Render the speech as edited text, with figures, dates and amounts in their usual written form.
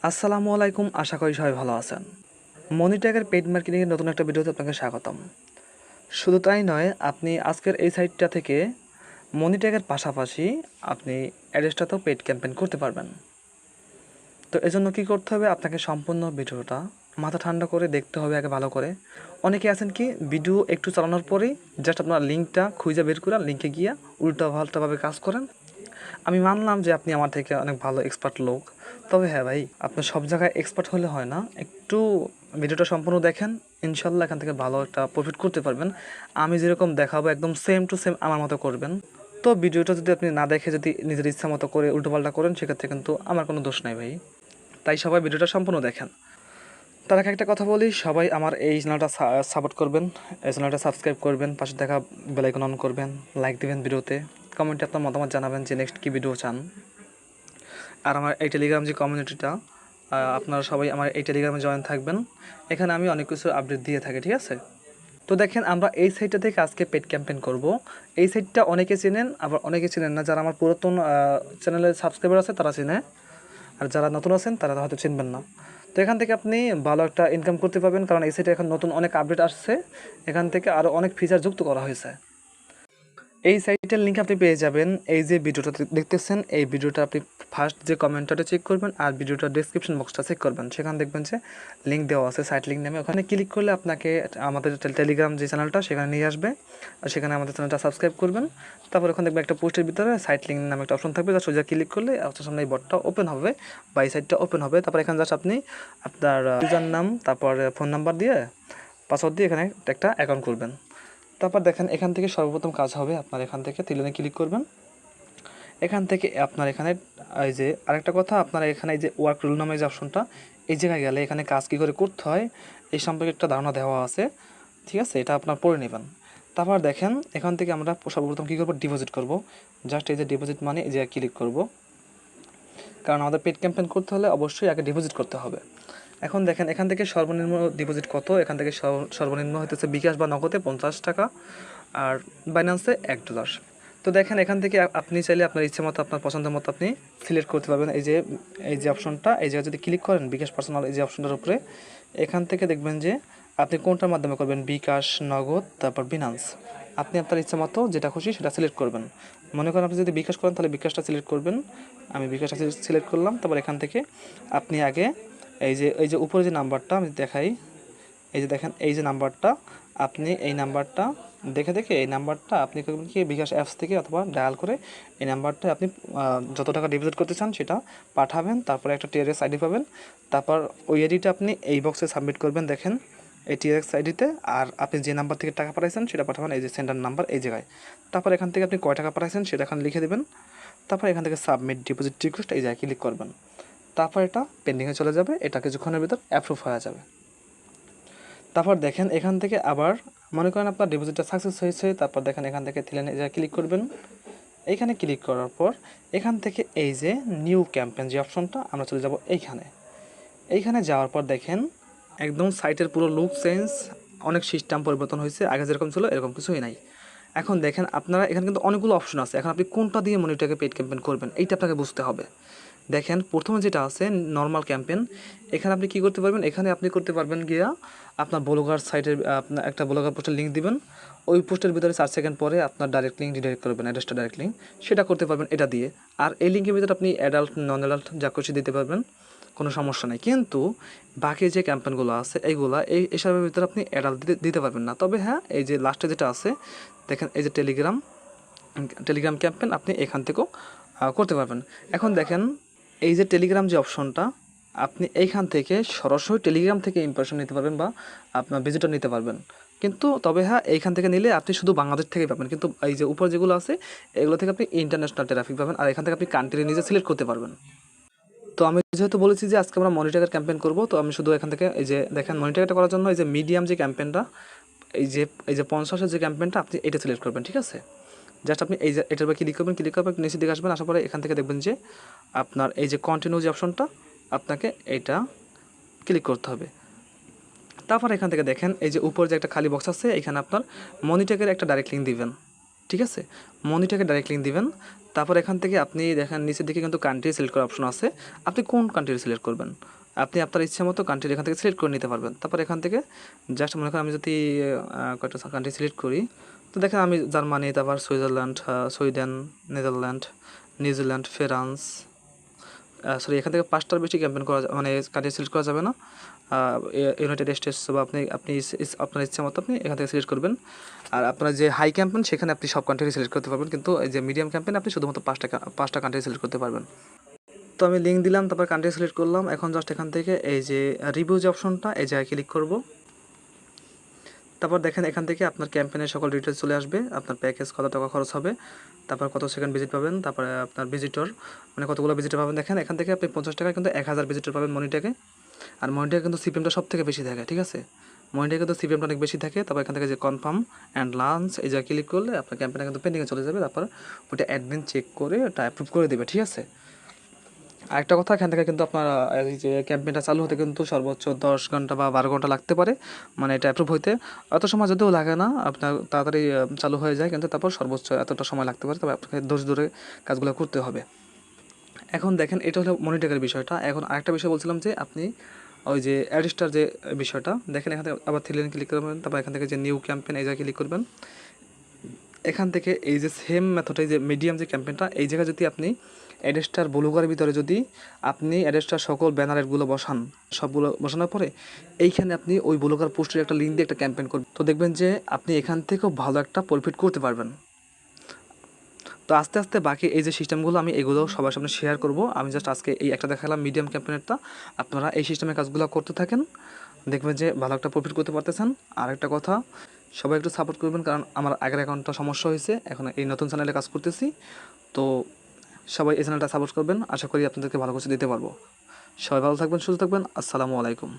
আসসালামু আলাইকুম, আশা করি সবাই ভালো আছেন। মনিট্যাগের পেইড মার্কেটিংয়ের নতুন একটা ভিডিওতে আপনাকে স্বাগতম। শুধু তাই নয়, আপনি আজকের এই সাইটটা থেকে মনিট্যাগের পাশাপাশি আপনি অ্যাডসটাতেও পেইড ক্যাম্পেইন করতে পারবেন। তো এজন্য কী করতে হবে, আপনাকে সম্পূর্ণ ভিডিওটা মাথা ঠান্ডা করে দেখতে হবে আগে ভালো করে। অনেকে আছেন কি ভিডিও একটু চালানোর পরেই জাস্ট আপনার লিঙ্কটা খুঁজে বের করে লিঙ্কে গিয়ে উল্টাপাল্টাভাবে কাজ করেন। আমি মানলাম যে আপনি আমার থেকে অনেক ভালো এক্সপার্ট লোক, তবে হ্যাঁ ভাই, আপনার সব জায়গায় এক্সপার্ট হলে হয় না। একটু ভিডিওটা সম্পূর্ণ দেখেন, ইনশাল্লাহ এখান থেকে ভালো একটা প্রফিট করতে পারবেন। আমি যেরকম দেখাবো একদম সেম টু সেম আমার মতো করবেন। তো ভিডিওটা যদি আপনি না দেখে যদি নিজের ইচ্ছা মতো করে উল্টোপাল্টা করেন, সেক্ষেত্রে কিন্তু আমার কোনো দোষ নাই ভাই। তাই সবাই ভিডিওটা সম্পূর্ণ দেখেন। তার আগে একটা কথা বলি, সবাই আমার এই চ্যানেলটা সাপোর্ট করবেন, এই চ্যানেলটা সাবস্ক্রাইব করবেন, পাশে দেখা বেল আইকন অন করবেন, লাইক দিবেন ভিডিওতে, কমেন্টে আপনার মতামত জানাবেন যে নেক্সট কী ভিডিও চান। আর আমার এই টেলিগ্রাম যে কমিউনিটিটা, আপনারা সবাই আমার এই টেলিগ্রামে জয়েন থাকবেন। এখানে আমি অনেক কিছু আপডেট দিয়ে থাকি, ঠিক আছে? তো দেখেন, আমরা এই সাইটটা থেকে আজকে পেড ক্যাম্পেইন করব। এই সাইটটা অনেকে চেনেন, আবার অনেকে চেনেন না। যারা আমার পুরাতন চ্যানেলের সাবস্ক্রাইবার আছে তারা চেনে, আর যারা নতুন আছেন তারা হয়তো চিনবেন না। তো এখান থেকে আপনি ভালো একটা ইনকাম করতে পারবেন, কারণ এই সাইটে এখন নতুন অনেক আপডেট আসছে। এখান থেকে আরও অনেক ফিচার যুক্ত করা হয়েছে। এই সাইটের লিঙ্ক আপনি পেয়ে যাবেন। এই যে ভিডিওটা দেখতেছেন, এই ভিডিওটা আপনি ফার্স্ট যে কমেন্টটা চেক করবেন আর ভিডিওটার ডেসক্রিপশন বক্সটা চেক করবেন। সেখানে দেখবেন যে লিঙ্ক দেওয়া আছে, সাইট লিঙ্ক নামে। ওখানে ক্লিক করলে আপনাকে আমাদের টেলিগ্রাম যে চ্যানেলটা সেখানে নিয়ে আসবে, আর সেখানে আমাদের চ্যানেলটা সাবস্ক্রাইব করবেন। তারপর ওখানে দেখবেন একটা পোস্টের ভিতরে সাইট লিঙ্ক নামে একটা অপশন থাকবে, যা সোজা ক্লিক করলে আপনার সামনে এই বটটা ওপেন হবে বা এই সাইটটা ওপেন হবে। তারপর এখানে জাস্ট আপনি আপনার ইউজার নাম, তারপর ফোন নাম্বার দিয়ে, পাসওয়ার্ড দিয়ে এখানে একটা অ্যাকাউন্ট করবেন। তারপর দেখেন, এখান থেকে সর্বপ্রথম কাজ হবে, আপনার এখান থেকে তিনজনে ক্লিক করবেন। এখান থেকে আপনার এখানে এই যে আরেকটা কথা, আপনার এখানে এই যে ওয়ার্ক রুল নামে যে অপশনটা, এই জায়গায় গেলে এখানে কাজ কী করে করতে হয় এই সম্পর্কে একটা ধারণা দেওয়া আছে, ঠিক আছে? এটা আপনার পড়ে নেবেন। তারপর দেখেন, এখান থেকে আমরা সর্বপ্রথম কী করবো, ডিপোজিট করব। জাস্ট এই যে ডিপোজিট মানে এই জায়গায় ক্লিক করব, কারণ আমাদের পেড ক্যাম্পেইন করতে হলে অবশ্যই আগে ডিপোজিট করতে হবে। এখন দেখেন, এখান থেকে সর্বনিম্ন ডিপোজিট কত, এখান থেকে সর্বনিম্ন হইতেছে বিকাশ বা নগদে 50 টাকা, আর বাইন্যান্সে $1। তো দেখেন, এখান থেকে আপনি চাইলে আপনার ইচ্ছে মতো আপনার পছন্দের মতো আপনি সিলেক্ট করতে পারবেন। এই যে অপশনটা, এই জায়গায় যদি ক্লিক করেন বিকাশ পার্সোনাল এই যে অপশনটার উপরে, এখান থেকে দেখবেন যে আপনি কোনটার মাধ্যমে করবেন, বিকাশ, নগদ, তারপর বিনান্স। আপনি আপনার ইচ্ছা মতো যেটা খুশি সেটা সিলেক্ট করবেন। মনে করেন আপনি যদি বিকাশ করেন তাহলে বিকাশটা সিলেক্ট করবেন। আমি বিকাশটা সিলেক্ট করলাম। তারপর এখান থেকে আপনি আগে এই যে উপরে যে নাম্বারটা আমি দেখাই, এই যে দেখেন এই যে নাম্বারটা, আপনি এই নাম্বারটা দেখে এই নাম্বারটা আপনি করবেন কি, বিকাশ অ্যাপস থেকে অথবা ডায়াল করে এই নাম্বারটা আপনি যত টাকা ডিপোজিট করতে চান সেটা পাঠাবেন। তারপরে একটা টিআরএক্স আইডি পাবেন। তারপর ওই আইডিটা আপনি এই বক্সে সাবমিট করবেন, দেখেন এই টিআরএক্স আইডিতে। আর আপনি যে নাম্বার থেকে টাকা পাঠাইছেন সেটা পাঠাবেন এই যে সেন্ডার নাম্বার এই জায়গায়। তারপর এখান থেকে আপনি কয় টাকা পাঠাইছেন সেটা এখানে লিখে দেবেন। তারপর এখান থেকে সাবমিট ডিপোজিট রিকোয়েস্ট এই জায়গায় ক্লিক করবেন। তারপর এটা পেন্ডিংয়ে চলে যাবে, এটা কিছুক্ষণের ভিতর অ্যাপ্রুভ হয়ে যাবে। তারপর দেখেন, এখান থেকে আবার মনে করেন আপনার ডিপোজিটটা সাকসেস হয়েছে। তারপর দেখেন এখান থেকে যা ক্লিক করবেন, এইখানে ক্লিক করার পর এখান থেকে এই যে নিউ ক্যাম্পেইন যে অপশনটা, আমরা চলে যাব এইখানে যাওয়ার পর দেখেন একদম সাইটের পুরো লুক চেঞ্জ, অনেক সিস্টেম পরিবর্তন হয়েছে। আগে যেরকম ছিল এরকম কিছুই নাই। এখন দেখেন আপনারা এখানে কিন্তু অনেকগুলো অপশন আছে। এখন আপনি কোনটা দিয়ে মনিটরকে পেইড ক্যাম্পেইন করবেন এইটা আপনাকে বুঝতে হবে। দেখেন প্রথমে যেটা আছে নর্মাল ক্যাম্পেইন, এখানে আপনি কী করতে পারবেন, এখানে আপনি করতে পারবেন গিয়া আপনার ব্লগার সাইটের আপনার একটা ব্লগার পোস্টের লিঙ্ক দিবেন। ওই পোস্টের ভিতরে 4 সেকেন্ড পরে আপনার ডাইরেক্ট লিঙ্ক রিডাইরেক্ট করবেন, অ্যাড্রেসটা ডাইরেক্ট লিঙ্ক, সেটা করতে পারবেন এটা দিয়ে। আর এই লিঙ্কের ভিতরে আপনি অ্যাডাল্ট, নন অ্যাডাল্ট যা খুশি দিতে পারবেন, কোনো সমস্যা নেই। কিন্তু বাকি যে ক্যাম্পেইনগুলো আছে এইগুলা এইসবের ভিতরে আপনি অ্যাডাল্ট দিতে পারবেন না। তবে হ্যাঁ, এই যে লাস্টে যেটা আছে দেখেন, এই যে টেলিগ্রাম ক্যাম্পেইন আপনি এখান থেকেও করতে পারবেন। এখন দেখেন এই যে টেলিগ্রাম যে অপশনটা, আপনি এইখান থেকে সরাসরি টেলিগ্রাম থেকে ইমপ্রেশন নিতে পারবেন বা আপনার ভিজিটর নিতে পারবেন। কিন্তু তবে হ্যাঁ, এইখান থেকে নিলে আপনি শুধু বাংলাদেশ থেকেই পাবেন। কিন্তু এই যে উপর যেগুলো আছে এগুলো থেকে আপনি ইন্টারন্যাশনাল ট্রাফিক পাবেন, আর এখান থেকে আপনি কান্ট্রি নিজে সিলেক্ট করতে পারবেন। তো আমি যেহেতু বলেছি যে আজকে আমরা মনিটরের ক্যাম্পেইন করব, তো আমি শুধু এখান থেকে এই যে দেখেন মনিটরটা করার জন্য এই যে মিডিয়াম যে ক্যাম্পেইনটা, এই যে 50-এর যে ক্যাম্পেইনটা আপনি এটা সিলেক্ট করবেন, ঠিক আছে? জাস্ট আপনি এই যে এটার উপর ক্লিক করবেন, নিচের দিকে আসবেন, আসার পরে এখান থেকে দেখবেন যে আপনার এই যে কন্টিনিউ যে অপশনটা, আপনাকে এইটা ক্লিক করতে হবে। তারপর এখান থেকে দেখেন এই যে উপরে যে একটা খালি বক্স আছে, এখানে আপনার মনিটরের একটা ডাইরেক্ট লিঙ্ক দিবেন। ঠিক আছে? মনিটাকে ডাইরেক্ট লিঙ্ক দিবেন। তারপর এখান থেকে আপনি দেখেন নিচের দিকে কিন্তু কান্ট্রি সিলেক্ট করার অপশন আছে। আপনি কোন কান্ট্রি সিলেক্ট করবেন? আপনি আপনার ইচ্ছা মতো কান্ট্রি এখান থেকে সিলেক্ট করে নিতে পারবেন। তারপর এখান থেকে জাস্ট মনে করেন আমি যদি কয়েকটা কান্ট্রি সিলেক্ট করি, তো দেখেন আমি জার্মানি, তারপর Switzerland, Sweden, Netherland, New Zealand, France, sorry এখান থেকে 5টার বেশি ক্যাম্পেইন করা মানে কান্ট্রি সিলেক্ট করা যাবে না। ইউনাইটেড স্টেটস বা আপনি আপনার ইচ্ছা মতো আপনি এখান থেকে সিলেক্ট করবেন। আর আপনার যে হাই ক্যাম্পেইন সেখানে আপনি সব কান্ট্রি সিলেক্ট করতে পারবেন, কিন্তু এই যে মিডিয়াম ক্যাম্পেইন আপনি শুধুমাত্র 5টা কান্ট্রি সিলেক্ট করতে পারবেন। তো আমি লিঙ্ক দিলাম, তারপর কান্ট্রি সিলেক্ট করলাম। এখন জাস্ট এখান থেকে এই যে রিভিউ যে অপশনটা এই জায়গায় ক্লিক করব। তারপর দেখেন এখান থেকে আপনার ক্যাম্পেইনের সকল ডিটেলস চলে আসবে, আপনার প্যাকেজ কত টাকা খরচ হবে, তারপর কত সেকেন্ড ভিজিট পাবেন, তারপরে আপনার ভিজিটর মানে কতগুলো ভিজিটর পাবেন। দেখেন এখান থেকে আপনি 50 টাকায় কিন্তু 1000 ভিজিটর পাবেন মনিটাকে। আর মনিটাকে কিন্তু সিপিএমটা সব থেকে বেশি থাকে, ঠিক আছে? মনিটাকে কিন্তু সিপিএমটা অনেক বেশি থাকে। তারপর এখান থেকে যে কনফার্ম অ্যান্ড লাঞ্চ এই জায়গায় ক্লিক করলে আপনার ক্যাম্পেইনটা কিন্তু পেন্ডিংয়ে চলে যাবে। তারপর ওটা অ্যাডমিন চেক করে ওটা অ্যাপ্রুভ করে দেবে, ঠিক আছে? আরেকটা কথা, এখান থেকে কিন্তু আপনার এই যে ক্যাম্পেইনটা চালু হতে কিন্তু সর্বোচ্চ 10 ঘন্টা বা 12 ঘন্টা লাগতে পারে, মানে এটা অ্যাপ্রুভ হইতে। অত সময় যদিও লাগে না, আপনার তাড়াতাড়ি চালু হয়ে যায়, কিন্তু তারপর সর্বোচ্চ এতটা সময় লাগতে পারে। তবে আপনাকে ধৈর্য ধরে কাজগুলো করতে হবে। এখন দেখেন এটা হলো মনিটরের বিষয়টা। এখন আরেকটা বিষয় বলছিলাম যে আপনি ওই যে অ্যাডিস্টার যে বিষয়টা দেখেন, এখানে আবার থ্রি লাইন ক্লিক করবেন। তারপর এখান থেকে যে নিউ ক্যাম্পেইন এই জায়গায় ক্লিক করবেন। এখান থেকে এই যে সেম মেথডে যে মিডিয়াম যে ক্যাম্পেইনটা এই জায়গায় যদি আপনি অ্যাডেস্টার ব্লুগার ভিতরে যদি আপনি অ্যাডেস্টার সকল ব্যানারেরগুলো বসান, সবগুলো বসানোর পরে এইখানে আপনি ওই ব্লুগার পোস্টের একটা লিঙ্ক দিয়ে একটা ক্যাম্পেইন করবেন, তো দেখবেন যে আপনি এখান থেকেও ভালো একটা প্রফিট করতে পারবেন। তো আস্তে আস্তে বাকি এই যে সিস্টেমগুলো আমি এগুলো সবার সামনে শেয়ার করব। আমি জাস্ট আজকে এই একটা দেখালাম মিডিয়াম ক্যাম্পেইনেরটা। আপনারা এই সিস্টেমের কাজগুলো করতে থাকেন, দেখবেন যে ভালো একটা প্রফিট করতে পারতেছেন। আর একটা কথা, সবাই একটু সাপোর্ট করবেন, কারণ আমার আগের অ্যাকাউন্টটা সমস্যা হয়েছে, এখন এই নতুন চ্যানেলে কাজ করতেছি। তো সবাই এই চ্যানেলটা সাপোর্ট করবেন, আশা করি আপনাদেরকে ভালো কিছু দিতে পারবো। সবাই ভালো থাকবেন, সুস্থ থাকবেন। আসসালামু আলাইকুম।